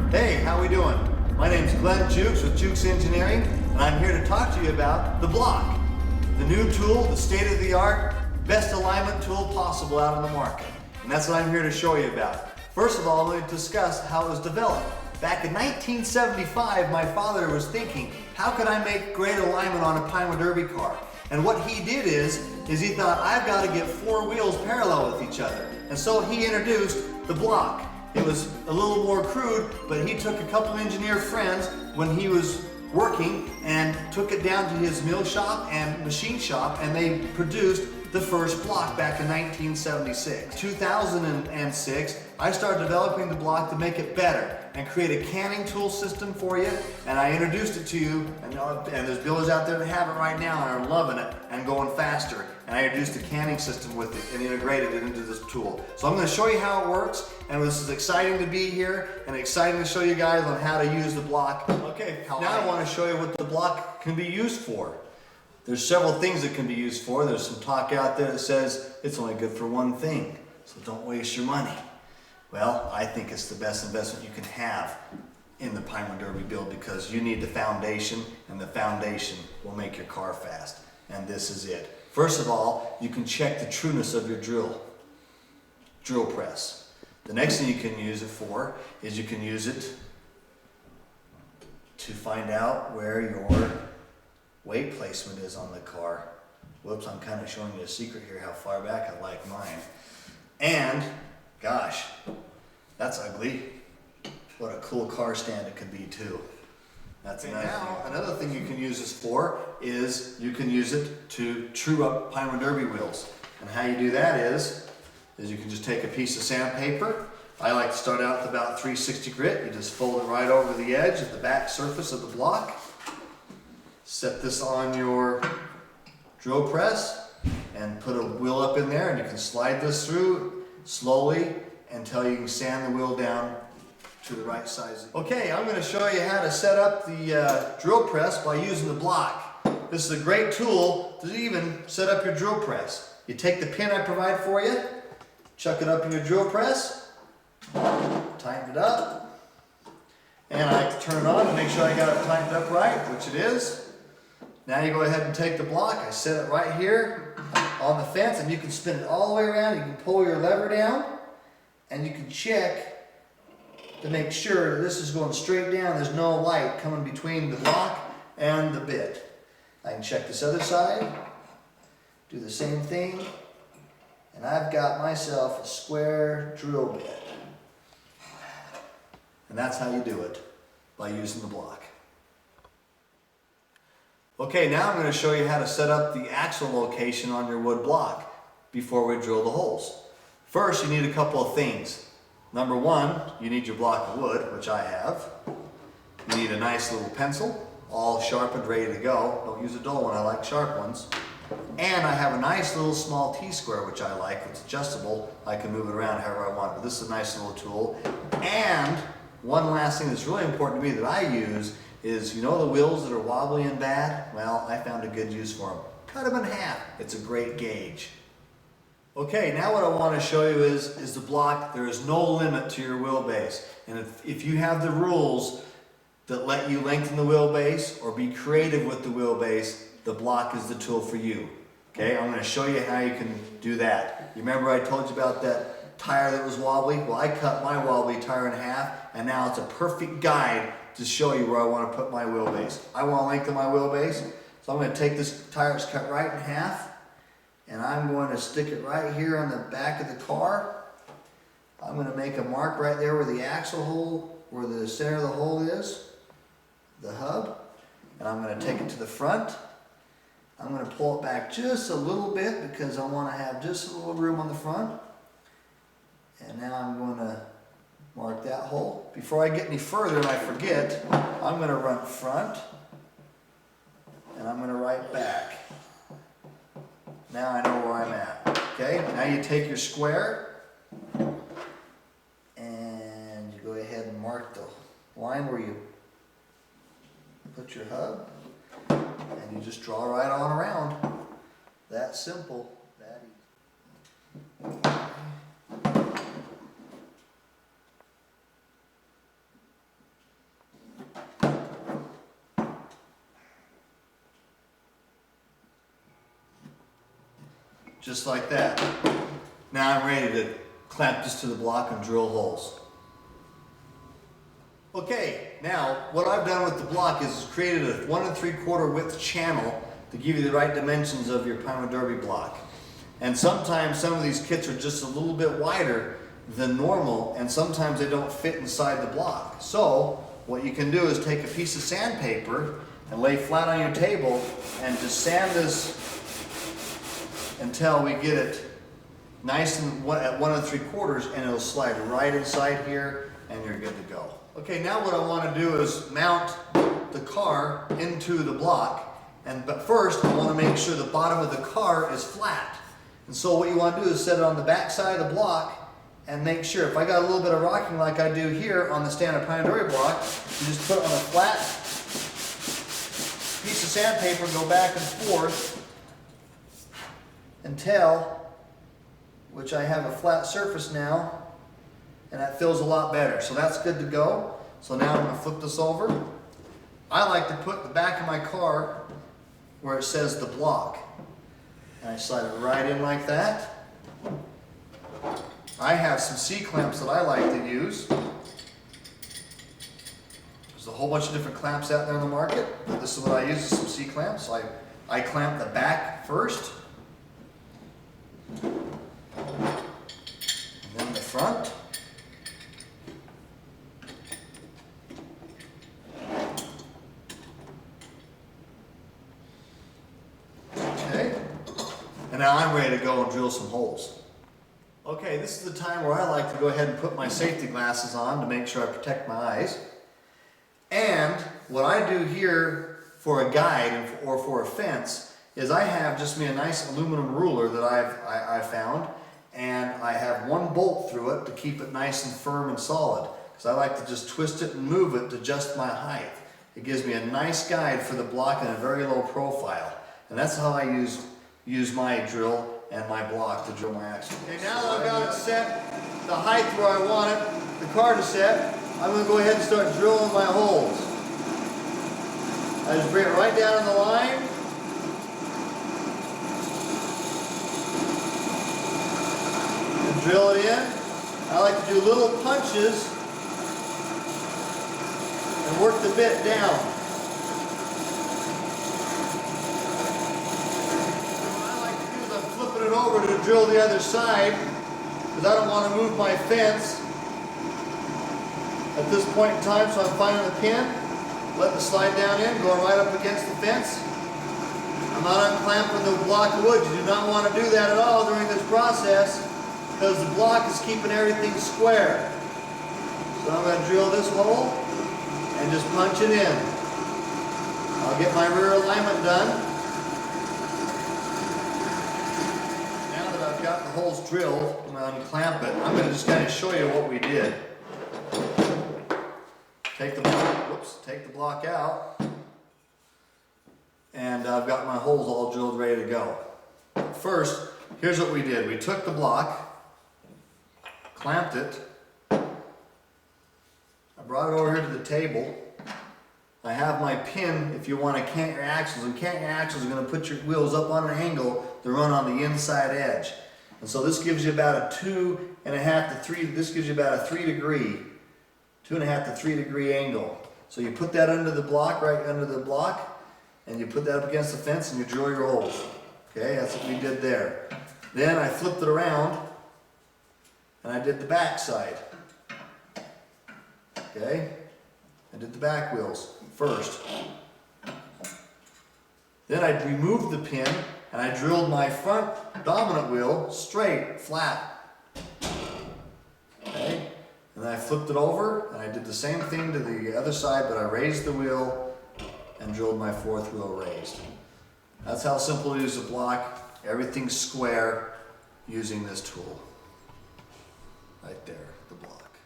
Hey, how we doing? My name's Glenn Jukes with Jukes Engineering, and I'm here to talk to you about the block. The new tool, the state-of-the-art, best alignment tool possible out on the market. And that's what I'm here to show you about. First of all, I'm going to discuss how it was developed. Back in 1975, my father was thinking, how could I make great alignment on a PinewoodDerby car? And what he did is he thought, I've got to get four wheels parallel with each other. And so he introduced the block. It was a little more crude, but he took a couple of engineer friends when he was working and took it down to his mill shop and machine shop, and they produced the first block back in 1976. 2006, I started developing the block to make it better and create a canning tool system for you, and I introduced it to you, and there's builders out there that have it right now and are loving it and going faster. And I introduced a canning system with it and integrated it into this tool. So I'm going to show you how it works, and this is exciting to be here and exciting to show you guys on how to use the block. Okay, now I want to show you what the block can be used for. There's several things it can be used for. There's some talk out there that says it's only good for one thing, so don't waste your money. Well, I think it's the best investment you can have in the PinewoodDerby build, because you need the foundation, and the foundation will make your car fast. And this is it. First of all, you can check the trueness of your drill press. The next thing you can use it for is you can use it to find out where your weight placement is on the car. Whoops, I'm kind of showing you a secret here, how far back I like mine. And, gosh, that's ugly. What a cool car stand it could be too. That's another thing you can use this for is you can use it to true up PinewoodDerby wheels. And how you do that is you can just take a piece of sandpaper. I like to start out with about 360 grit. You just fold it right over the edge of the back surface of the block. Set this on your drill press and put a wheel up in there, and you can slide this through slowly until you can sand the wheel down to the right size. Okay, I'm going to show you how to set up the drill press by using the block. This is a great tool to even set up your drill press. You take the pin I provide for you, chuck it up in your drill press, tighten it up, and I like to turn it on to make sure I got it tightened up right, which it is. Now you go ahead and take the block, I set it right here on the fence, and you can spin it all the way around. You can pull your lever down, and you can check to make sure that this is going straight down. There's no light coming between the block and the bit. I can check this other side, do the same thing, and I've got myself a square drill bit. And that's how you do it, by using the block. Okay, now I'm going to show you how to set up the axle location on your wood block before we drill the holes. First, you need a couple of things. Number one, you need your block of wood, which I have. You need a nice little pencil, all sharpened, ready to go. Don't use a dull one, I like sharp ones. And I have a nice little small T-square, which I like. It's adjustable. I can move it around however I want, but this is a nice little tool. And one last thing that's really important to me that I use is, you know the wheels that are wobbly and bad? Well, I found a good use for them. Cut them in half. It's a great gauge. Okay, now what I want to show you is the block. There is no limit to your wheelbase. And if you have the rules that let you lengthen the wheelbase or be creative with the wheelbase, the block is the tool for you. Okay, I'm going to show you how you can do that. You remember I told you about that tire that was wobbly? Well, I cut my wobbly tire in half, and now it's a perfect guide to show you where I want to put my wheelbase. I want to lengthen my wheelbase, so I'm going to take this tire that's cut right in half, and I'm going to stick it right here on the back of the car. I'm going to make a mark right there where the axle hole, where the center of the hole is, the hub, and I'm going to take it to the front. I'm going to pull it back just a little bit because I want to have just a little room on the front. And now I'm going to mark that hole. Before I get any further and I forget, I'm going to run front and I'm going to write back. Now I know where I'm at. Okay, now you take your square and you go ahead and mark the line where you put your hub, and you just draw right on around. That simple, that easy. just like that. Now I'm ready to clamp this to the block and drill holes. Okay, now what I've done with the block is created a 1 3/4 width channel to give you the right dimensions of your PinewoodDerby block. And sometimes some of these kits are just a little bit wider than normal, and sometimes they don't fit inside the block. So what you can do is take a piece of sandpaper and lay flat on your table and just sand this until we get it nice and at 1 3/4, and it'll slide right inside here and you're good to go. Okay, now what I want to do is mount the car into the block, but first I want to make sure the bottom of the car is flat. And so what you want to do is set it on the back side of the block and make sure, if I got a little bit of rocking like I do here on the standard PinewoodDerby block, you just put it on a flat piece of sandpaper and go back and forth until, which I have a flat surface now, and that feels a lot better. So that's good to go. So now I'm going to flip this over. I like to put the back of my car where it says the block. And I slide it right in like that. I have some C-clamps that I like to use. There's a whole bunch of different clamps out there in the market, but this is what I use, is some C-clamps. I clamp the back first, and then the front. Okay, and now I'm ready to go and drill some holes. Okay, this is the time where I like to go ahead and put my safety glasses on to make sure I protect my eyes. And what I do here for a guide or for a fence is I have just me a nice aluminum ruler that I found, and I have one bolt through it to keep it nice and firm and solid, because I like to just twist it and move it to just my height. It gives me a nice guide for the block and a very low profile. And that's how I use my drill and my block to drill my axle. Okay, now that I've got it set, the height where I want it, the car to set, I'm going to go ahead and start drilling my holes. I just bring it right down in the line. And drill it in. I like to do little punches and work the bit down. It over to drill the other side, because I don't want to move my fence at this point in time. So I'm finding the pin, letting it slide down in, going right up against the fence. I'm not unclamping the block of wood. You do not want to do that at all during this process, because the block is keeping everything square. So I'm going to drill this hole and just punch it in. I'll get my rear alignment done. Got the holes drilled, I'm going to unclamp it. I'm going to just kind of show you what we did. Take the block out, and I've got my holes all drilled, ready to go. First, here's what we did. We took the block, clamped it, I brought it over here to the table. I have my pin if you want to cant your axles, and cant your axles are going to put your wheels up on an angle to run on the inside edge. And so this gives you about a 2.5 to 3, this gives you about a 2.5 to 3 degree angle. So you put that under the block, right under the block, and you put that up against the fence and you drill your holes. Okay, that's what we did there. Then I flipped it around and I did the back side. Okay, I did the back wheels first. Then I removed the pin and I drilled my front dominant wheel straight, flat. Okay, and then I flipped it over and I did the same thing to the other side, but I raised the wheel and drilled my fourth wheel raised. That's how simple it is to block. Everything's square using this tool. Right there, the block.